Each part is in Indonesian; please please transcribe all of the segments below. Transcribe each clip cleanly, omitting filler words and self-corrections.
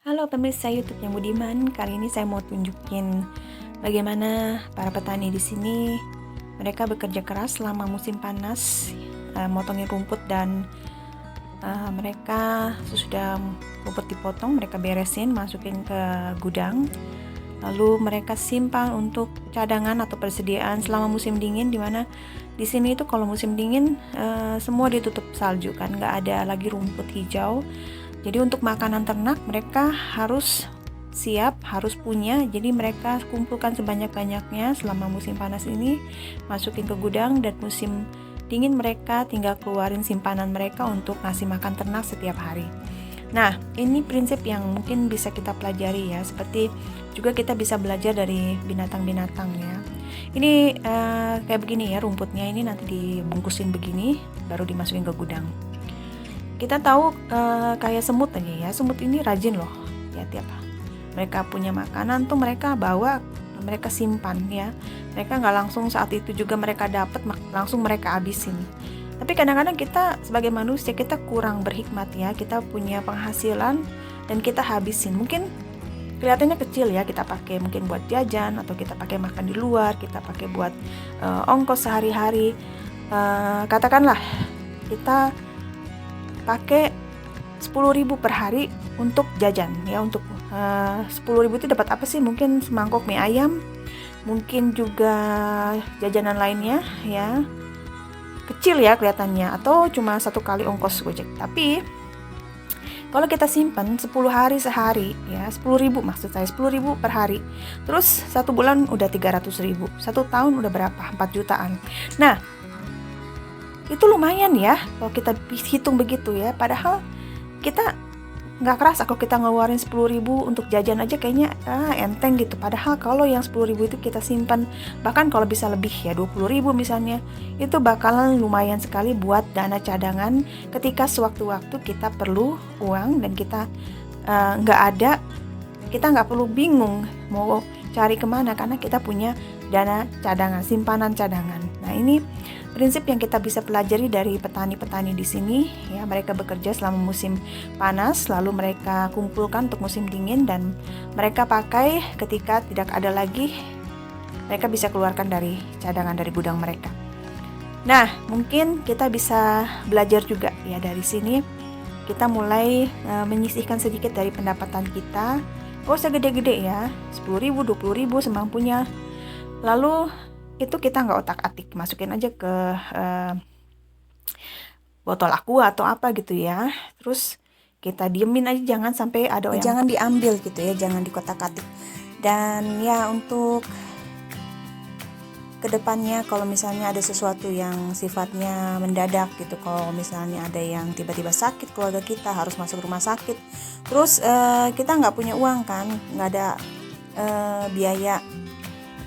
Halo pemirsa YouTube yang budiman, kali ini saya mau tunjukin bagaimana para petani di sini mereka bekerja keras selama musim panas, motongin rumput dan mereka sesudah rumput dipotong, mereka beresin, masukin ke gudang, lalu mereka simpan untuk cadangan atau persediaan selama musim dingin, dimana di sini itu kalau musim dingin semua ditutup salju kan, nggak ada lagi rumput hijau. Jadi untuk makanan ternak mereka harus siap, harus punya. Jadi mereka kumpulkan sebanyak-banyaknya selama musim panas ini, masukin ke gudang, dan musim dingin mereka tinggal keluarin simpanan mereka untuk ngasih makan ternak setiap hari. Nah, ini prinsip yang mungkin bisa kita pelajari ya, seperti juga kita bisa belajar dari binatang-binatang ya. Ini kayak begini ya rumputnya, ini nanti dibungkusin begini, baru dimasukin ke gudang. Kita tahu kayak semut aja ya, semut ini rajin loh ya, tiap mereka punya makanan tuh mereka bawa, mereka simpan ya, mereka nggak langsung saat itu juga mereka dapat langsung mereka habisin. Tapi kadang-kadang kita sebagai manusia kita kurang berhikmat ya, kita punya penghasilan dan kita habisin, mungkin kelihatannya kecil ya, kita pakai mungkin buat jajan atau kita pakai makan di luar, kita pakai buat ongkos sehari-hari. Katakanlah kita pakai 10.000 per hari untuk jajan ya, untuk 10.000 itu dapat apa sih? Mungkin semangkok mie ayam, mungkin juga jajanan lainnya ya, kecil ya kelihatannya, atau cuma satu kali ongkos gojek. Tapi kalau kita simpan 10 hari sehari ya, 10.000 maksud saya, 10.000 per hari, terus 1 bulan udah 300.000, 1 tahun udah berapa? 4 jutaan. Nah, itu lumayan ya kalau kita hitung begitu ya, padahal kita nggak kerasa kalau kita ngeluarin 10.000 untuk jajan aja, kayaknya enteng gitu. Padahal kalau yang 10.000 itu kita simpan, bahkan kalau bisa lebih ya, 20.000 misalnya, itu bakalan lumayan sekali buat dana cadangan ketika sewaktu-waktu kita perlu uang dan kita nggak ada, kita nggak perlu bingung mau cari kemana karena kita punya dana cadangan, simpanan cadangan. Nah, ini prinsip yang kita bisa pelajari dari petani-petani di sini ya. Mereka bekerja selama musim panas, lalu mereka kumpulkan untuk musim dingin dan mereka pakai ketika tidak ada lagi, mereka bisa keluarkan dari cadangan dari gudang mereka. Nah, mungkin kita bisa belajar juga ya dari sini. Kita mulai menyisihkan sedikit dari pendapatan kita. Gak usah gede-gede ya, 10.000, 20.000 semampunya. Lalu itu kita nggak otak-atik, masukin aja ke botol aqua atau apa gitu ya. Terus kita diemin aja, jangan sampai ada yang jangan diambil gitu ya, jangan dikotak-atik. Dan ya untuk kedepannya kalau misalnya ada sesuatu yang sifatnya mendadak gitu, kalau misalnya ada yang tiba-tiba sakit, keluarga kita harus masuk rumah sakit, terus kita nggak punya uang kan, nggak ada biaya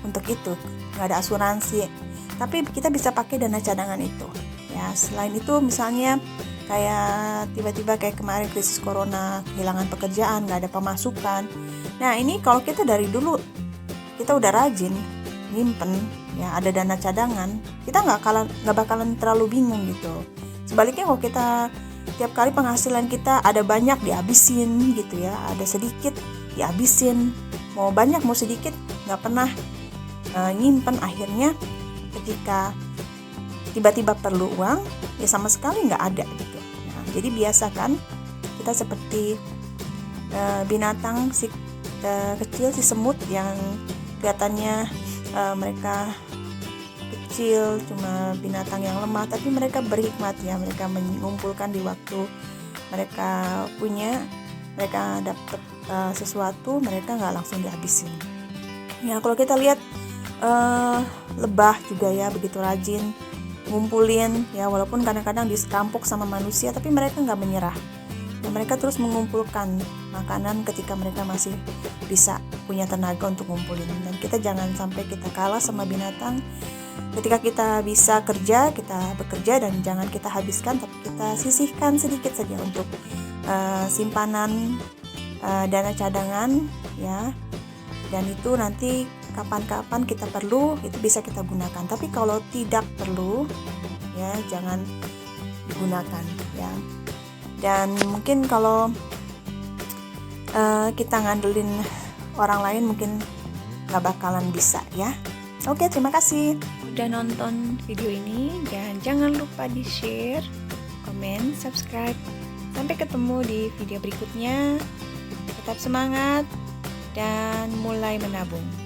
untuk itu, nggak ada asuransi, tapi kita bisa pakai dana cadangan itu ya. Selain itu misalnya kayak tiba-tiba kayak kemarin krisis corona, kehilangan pekerjaan, nggak ada pemasukan. Nah, ini kalau kita dari dulu kita udah rajin nyimpen ya, ada dana cadangan, kita nggak bakalan terlalu bingung gitu. Sebaliknya kalau kita tiap kali penghasilan kita ada banyak dihabisin gitu ya, ada sedikit dihabisin, mau banyak mau sedikit nggak pernah nyimpen, akhirnya ketika tiba-tiba perlu uang ya sama sekali nggak ada gitu. Nah, jadi biasakan kita seperti binatang kecil, si semut yang kelihatannya mereka kecil, cuma binatang yang lemah, tapi mereka berhikmat ya. Mereka mengumpulkan di waktu mereka punya, mereka dapat sesuatu, mereka nggak langsung dihabisin ya. Kalau kita lihat lebah juga ya, begitu rajin ngumpulin ya, walaupun kadang-kadang dirampok sama manusia, tapi mereka nggak menyerah ya, mereka terus mengumpulkan makanan ketika mereka masih bisa punya tenaga untuk ngumpulin. Dan kita jangan sampai kita kalah sama binatang. Ketika kita bisa kerja, kita bekerja, dan jangan kita habiskan, tapi kita sisihkan sedikit saja untuk simpanan dana cadangan ya. Dan itu nanti kapan-kapan kita perlu, itu bisa kita gunakan. Tapi kalau tidak perlu ya jangan digunakan ya. Dan mungkin kalau kita ngandelin orang lain mungkin gak bakalan bisa ya. Oke, terima kasih udah nonton video ini, dan jangan lupa di share, komen, subscribe. Sampai ketemu di video berikutnya. Tetap semangat dan mulai menabung.